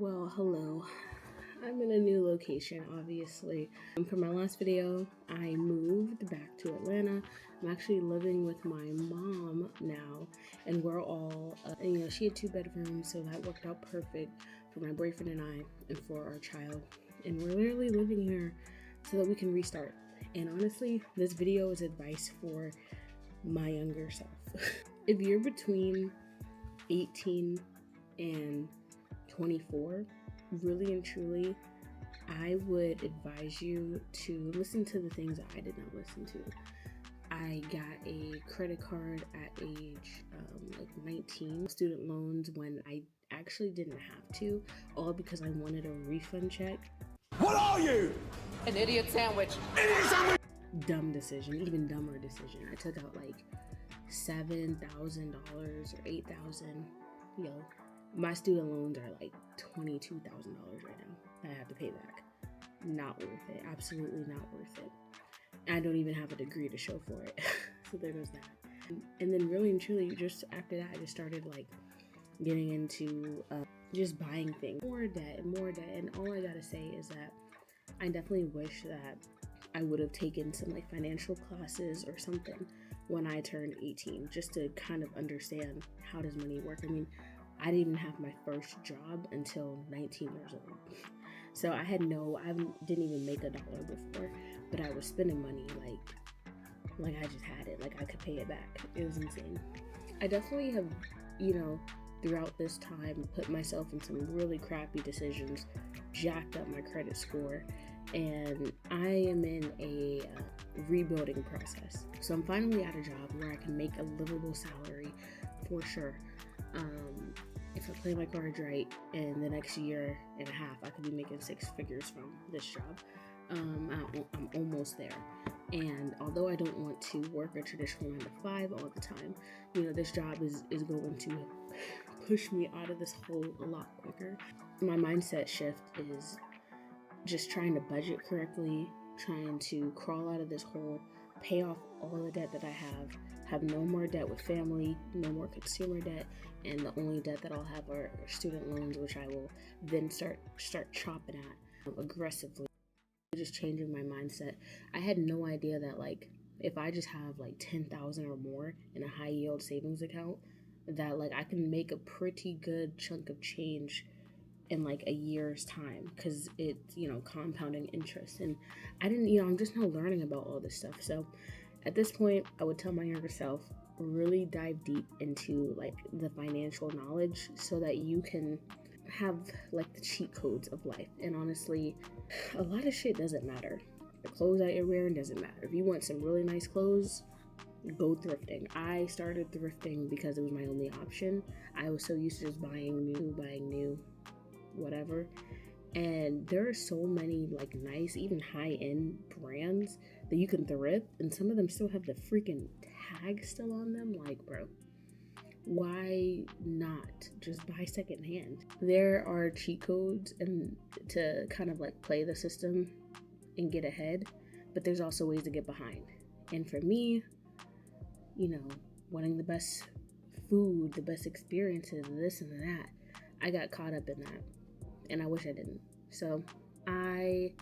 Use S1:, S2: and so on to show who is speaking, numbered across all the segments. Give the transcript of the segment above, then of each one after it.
S1: Well, hello. I'm in a new location, obviously. For my last video, I moved back to Atlanta. I'm actually living with my mom now, and we're all, she had 2 bedrooms, so that worked out perfect for my boyfriend and I, and for our child. And we're literally living here so that we can restart. And honestly, this video is advice for my younger self. If you're between 18 and 24, really and truly, I would advise you to listen to the things that I did not listen to. I got a credit card at age 19, student loans when I actually didn't have to, all because I wanted a refund check.
S2: What are you?
S3: An idiot sandwich.
S2: Idiot sandwich!
S1: Dumb decision, even dumber decision. I took out like $7,000 or $8,000. Yo, my student loans are like $22,000 right now that I have to pay back. Not worth it. Absolutely not worth it. I don't even have a degree to show for it. So there goes that. And then really and truly, just after that, I just started like getting into just buying things. More debt. And all I gotta say is that I definitely wish that I would have taken some like financial classes or something when I turned 18, just to kind of understand how does money work. I mean, I didn't even have my first job until 19 years old. So I didn't even make $1 before, but I was spending money like I just had it, like I could pay it back. It was insane. I definitely have, throughout this time, put myself in some really crappy decisions, jacked up my credit score, and I am in a rebuilding process. So I'm finally at a job where I can make a livable salary for sure. If I play my cards right, in the next year and a half, I could be making 6 figures from this job. I'm almost there. And although I don't want to work a traditional 9 to 5 all the time, this job is going to push me out of this hole a lot quicker. My mindset shift is just trying to budget correctly, trying to crawl out of this hole, pay off all the debt that I have no more debt with family, no more consumer debt, and the only debt that I'll have are student loans, which I will then start chopping at aggressively. Just changing my mindset. I had no idea that like if I just have like 10,000 or more in a high yield savings account, that like I can make a pretty good chunk of change in like a year's time, because it's compounding interest. And I didn't I'm just now learning about all this stuff. So at this point, I would tell my younger self, really dive deep into like the financial knowledge so that you can have like the cheat codes of life. And honestly, a lot of shit doesn't matter. The clothes that you're wearing doesn't matter. If you want some really nice clothes, go thrifting. I started thrifting because it was my only option. I was so used to just buying new, whatever. And there are so many like nice, even high-end brands that you can thrift, and some of them still have the freaking tag still on them. Like, bro, why not just buy secondhand? There are cheat codes and to kind of like play the system and get ahead, but there's also ways to get behind. And for me, wanting the best food, the best experiences, this and that, I got caught up in that. And I wish I didn't. So I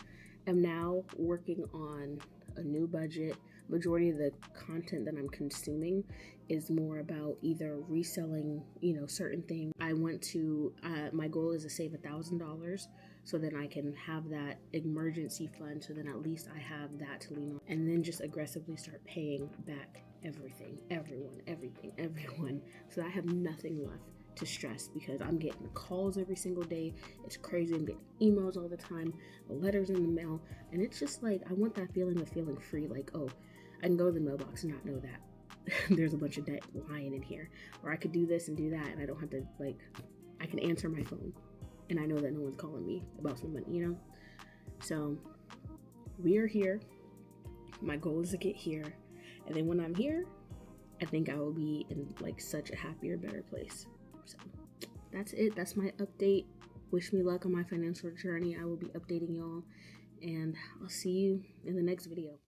S1: am now working on a new budget. Majority of the content that I'm consuming is more about either reselling, certain things. I want to, my goal is to save $1,000 so then I can have that emergency fund, so then at least I have that to lean on, and then just aggressively start paying back everything, everyone, so that I have nothing left to stress, because I'm getting calls every single day. It's crazy. I'm getting emails all the time, letters in the mail, and it's just like I want that feeling of feeling free, like, oh, I can go to the mailbox and not know that there's a bunch of debt lying in here, or I could do this and do that and I don't have to, like, I can answer my phone and I know that no one's calling me about some money, So we are here. My goal is to get here, and then when I'm here, I think I will be in like such a happier, better place. So that's it. That's my update. Wish me luck on my financial journey. I will be updating y'all, and I'll see you in the next video.